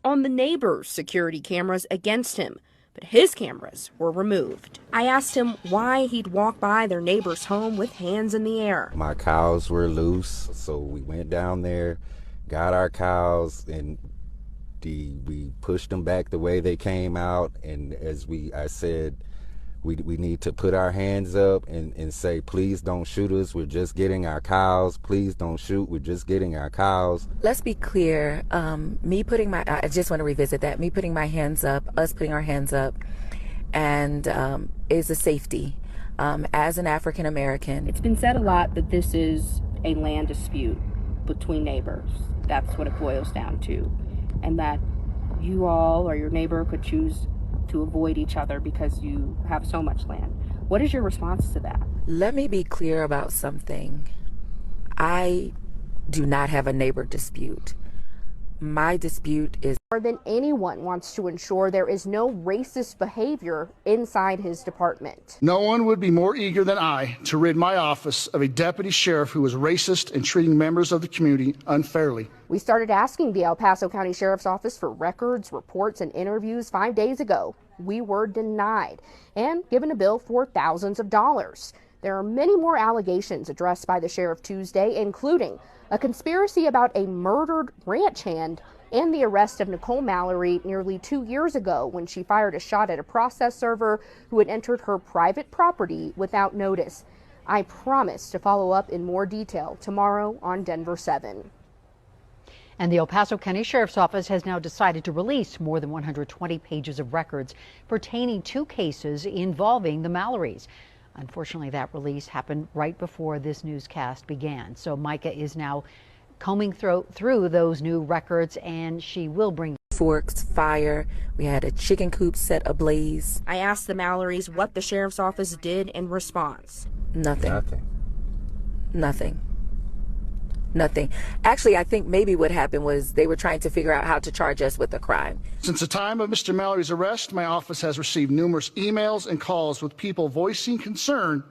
on the neighbor's security cameras against him, but his cameras were removed. I asked him why he'd walk by their neighbor's home with hands in the air. My cows were loose, so we went down there, got our cows, and we pushed them back the way they came out. And as I said, we need to put our hands up and say, please don't shoot us. We're just getting our cows. Please don't shoot. We're just getting our cows. Let's be clear. I just want to revisit that. Me putting my hands up, us putting our hands up, and is a safety. As an African American. It's been said a lot that this is a land dispute between neighbors. That's what it boils down to. And that you all or your neighbor could choose to avoid each other because you have so much land. What is your response to that? Let me be clear about something. I do not have a neighbor dispute. My dispute is more than anyone wants to ensure there is no racist behavior inside his department. No one would be more eager than I to rid my office of a deputy sheriff who was racist and treating members of the community unfairly. We started asking the El Paso County Sheriff's Office for records, reports, and interviews 5 days ago. We were denied and given a bill for thousands of dollars. There are many more allegations addressed by the sheriff Tuesday, including a conspiracy about a murdered ranch hand and the arrest of Nicole Mallory nearly 2 years ago when she fired a shot at a process server who had entered her private property without notice. I promise to follow up in more detail tomorrow on Denver 7. And the El Paso County Sheriff's Office has now decided to release more than 120 pages of records pertaining to cases involving the Mallorys. Unfortunately, that release happened right before this newscast began. So Micah is now combing through those new records, and she will bring forks, fire. We had a chicken coop set ablaze. I asked the Mallorys what the sheriff's office did in response. Nothing. Actually, I think maybe what happened was they were trying to figure out how to charge us with a crime. Since the time of Mr. Mallory's arrest, my office has received numerous emails and calls with people voicing concern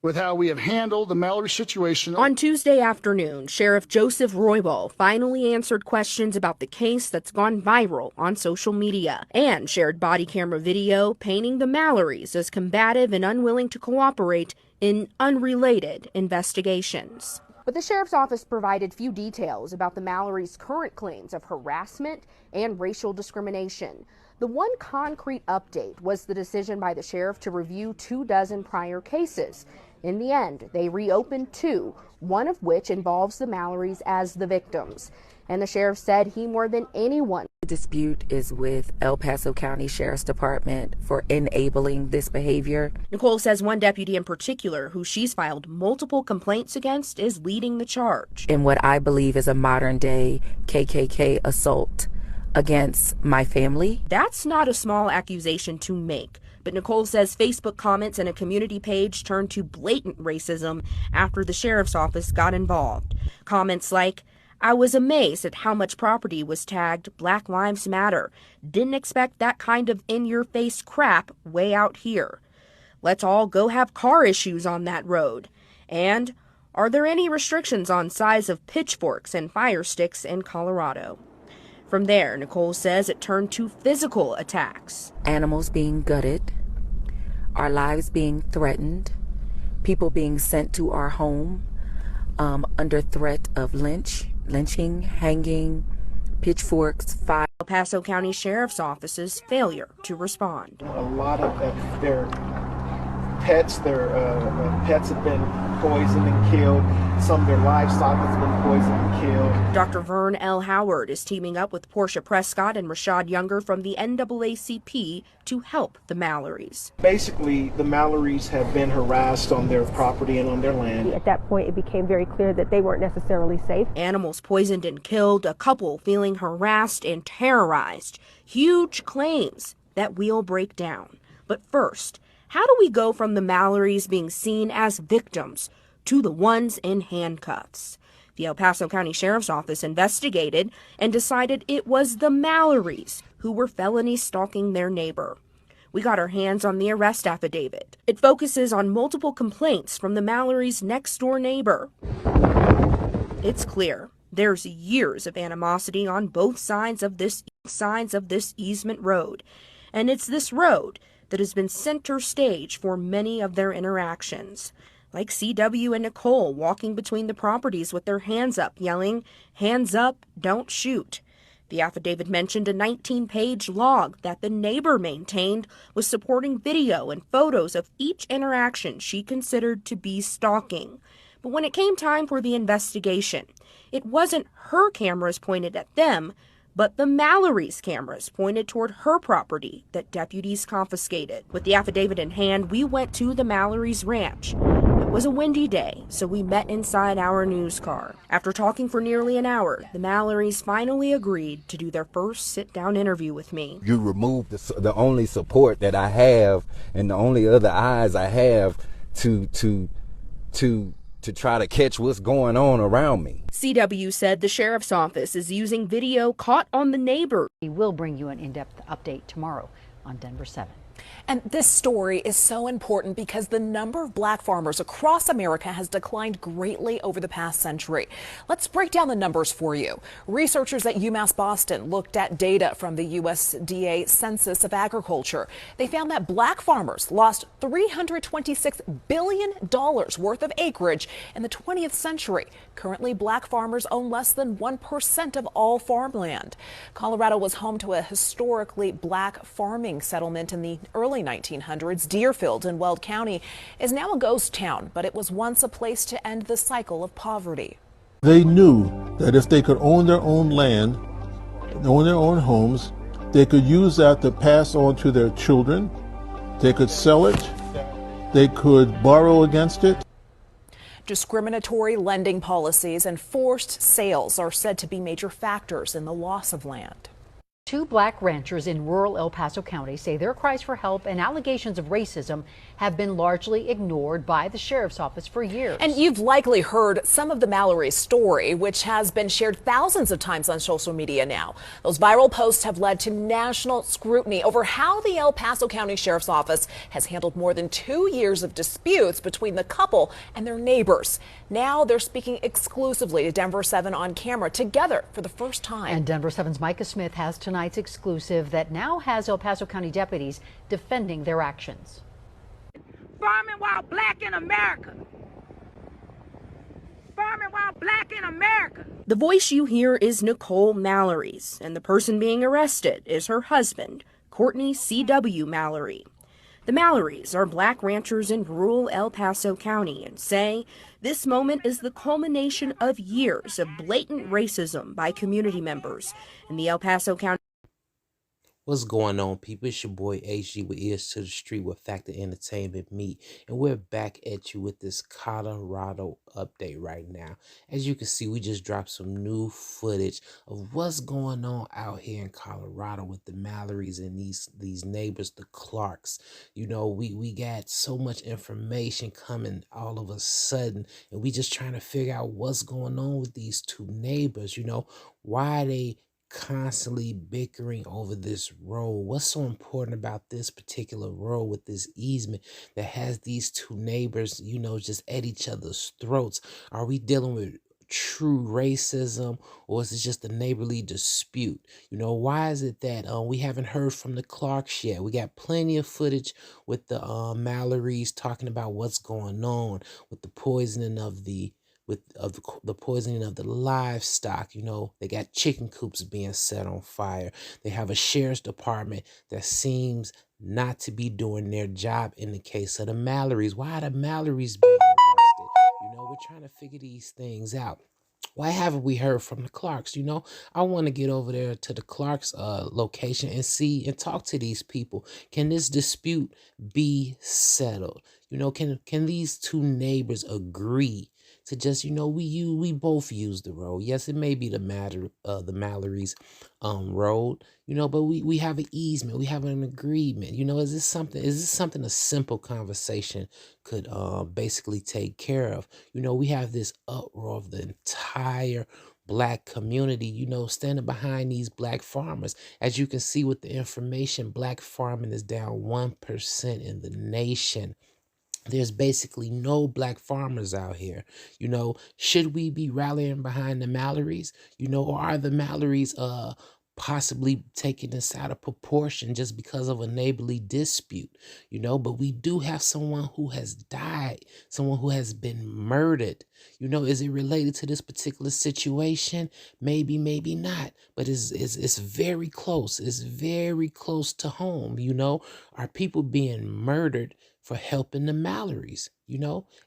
with how we have handled the Mallory situation. On Tuesday afternoon, Sheriff Joseph Roybal finally answered questions about the case that's gone viral on social media and shared body camera video painting the Mallorys as combative and unwilling to cooperate in unrelated investigations. But the sheriff's office provided few details about the Mallorys' current claims of harassment and racial discrimination. The one concrete update was the decision by the sheriff to review 24 prior cases. In the end, they reopened 2, one of which involves the Mallorys as the victims. And the sheriff said he more than anyone. The dispute is with El Paso County Sheriff's Department for enabling this behavior. Nicole says one deputy in particular, who she's filed multiple complaints against, is leading the charge. In what I believe is a modern day KKK assault against my family. That's not a small accusation to make. But Nicole says Facebook comments and a community page turned to blatant racism after the sheriff's office got involved. Comments like, "I was amazed at how much property was tagged Black Lives Matter. Didn't expect that kind of in-your-face crap way out here. Let's all go have car issues on that road." And, "Are there any restrictions on size of pitchforks and fire sticks in Colorado?" From there, Nicole says it turned to physical attacks. Animals being gutted, our lives being threatened, people being sent to our home under threat of lynching, hanging, pitchforks, fire. El Paso County Sheriff's Office's failure to respond. A lot of their pets have been poisoned and killed. Some of their livestock has been poisoned and killed. Dr. Vern L. Howard is teaming up with Portia Prescott and Rashad Younger from the NAACP to help the Mallorys. Basically, the Mallorys have been harassed on their property and on their land. At that point, it became very clear that they weren't necessarily safe. Animals poisoned and killed, a couple feeling harassed and terrorized. Huge claims that we'll break down. But first, how do we go from the Mallorys being seen as victims to the ones in handcuffs? The El Paso County Sheriff's Office investigated and decided it was the Mallorys who were felony stalking their neighbor. We got our hands on the arrest affidavit. It focuses on multiple complaints from the Mallorys' next-door neighbor. It's clear There's years of animosity on both sides of this easement road, and it's this road that has been center stage for many of their interactions. Like CW and Nicole walking between the properties with their hands up, yelling, "Hands up, don't shoot." The affidavit mentioned a 19-page log that the neighbor maintained was supporting video and photos of each interaction she considered to be stalking. But when it came time for the investigation, it wasn't her cameras pointed at them, but the Mallory's cameras pointed toward her property that deputies confiscated. With the affidavit in hand, we went to the Mallory's ranch. It was a windy day, so we met inside our news car. After talking for nearly an hour, the Mallorys finally agreed to do their first sit-down interview with me. You remove the only support that I have and the only other eyes I have to try to catch what's going on around me. CW said the sheriff's office is using video caught on the neighbor. We will bring you an in-depth update tomorrow on Denver 7. And this story is so important because the number of black farmers across America has declined greatly over the past century. Let's break down the numbers for you. Researchers at UMass Boston looked at data from the USDA Census of Agriculture. They found that black farmers lost $326 billion worth of acreage in the 20th century. Currently, black farmers own less than 1% of all farmland. Colorado was home to a historically black farming settlement in the early 1900s. Deerfield in Weld County is now a ghost town, but it was once a place to end the cycle of poverty. They knew that if they could own their own land, own their own homes, they could use that to pass on to their children. They could sell it. They could borrow against it. Discriminatory lending policies and forced sales are said to be major factors in the loss of land. Two black ranchers in rural El Paso County say their cries for help and allegations of racism have been largely ignored by the sheriff's office for years. And you've likely heard some of the Mallory story, which has been shared thousands of times on social media now. Those viral posts have led to national scrutiny over how the El Paso County Sheriff's Office has handled more than 2 years of disputes between the couple and their neighbors. Now they're speaking exclusively to Denver 7 on camera together for the first time. And Denver 7's Micah Smith has tonight's exclusive that now has El Paso County deputies defending their actions. Farming while black in America. Farming while black in America. The voice you hear is Nicole Mallory's, and the person being arrested is her husband, Courtney C.W. Mallory. The Mallorys are black ranchers in rural El Paso County and say this moment is the culmination of years of blatant racism by community members in the El Paso County. What's going on, people? It's your boy HG with Ears to the Street with Factor Entertainment Meet, and we're back at you with this Colorado update right now. As you can see, we just dropped some new footage of what's going on out here in Colorado with the Mallorys and these neighbors, the Clarks. You know, we got so much information coming all of a sudden, and we just trying to figure out what's going on with these two neighbors. You know, why are they constantly bickering over this road? What's so important about this particular road with this easement that has these two neighbors, you know, just at each other's throats? Are we dealing with true racism, or is it just a neighborly dispute? You know, why is it that we haven't heard from the Clarks yet? We got plenty of footage with the Mallorys talking about what's going on with the poisoning of the poisoning of the livestock. You know, they got chicken coops being set on fire. They have a sheriff's department that seems not to be doing their job in the case of the Mallorys. Why are the Mallorys being arrested? You know, we're trying to figure these things out. Why haven't we heard from the Clarks? You know, I want to get over there to the Clarks location and see and talk to these people. Can this dispute be settled? You know, can these two neighbors agree to just, you know, we both use the road? Yes, it may be the Mallory's road, you know, but we have an easement, we have an agreement. You know, is this something a simple conversation could basically take care of? You know, we have this uproar of the entire black community, you know, standing behind these black farmers. As you can see with the information, black farming is down 1% in the nation. There's basically no black farmers out here. Should we be rallying behind the Mallories? Or are the Mallories possibly taking this out of proportion just because of a neighborly dispute? But we do have someone who has died, someone who has been murdered. Is it related to this particular situation? Maybe, maybe not. But it's very close. It's very close to home. Are people being murdered for helping the Mallories?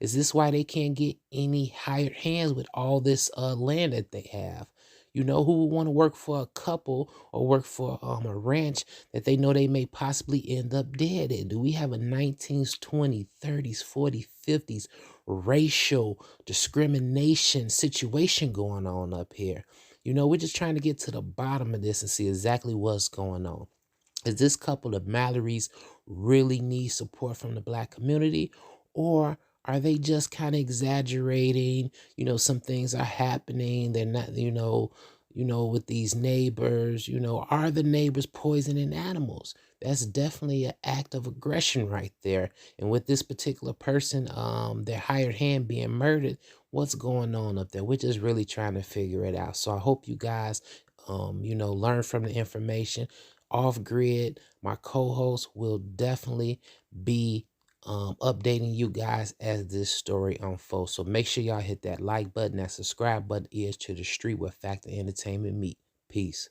Is this why they can't get any hired hands with all this land that they have? Who would want to work for a couple or work for a ranch that they know they may possibly end up dead in? Do we have a 19s, 20s, 30s, 40s, 50s racial discrimination situation going on up here? We're just trying to get to the bottom of this and see exactly what's going on. Is this couple of Mallories really need support from the black community, or are they just kind of exaggerating? Some things are happening. They're not, with these neighbors, are the neighbors poisoning animals? That's definitely an act of aggression right there. And with this particular person, their hired hand being murdered, what's going on up there? We're just really trying to figure it out. So I hope you guys, learn from the information. Off Grid, my co-host, will definitely be updating you guys as this story unfolds. So make sure y'all hit that like button, that subscribe button. Ears to the street, where fact and entertainment meet. Peace.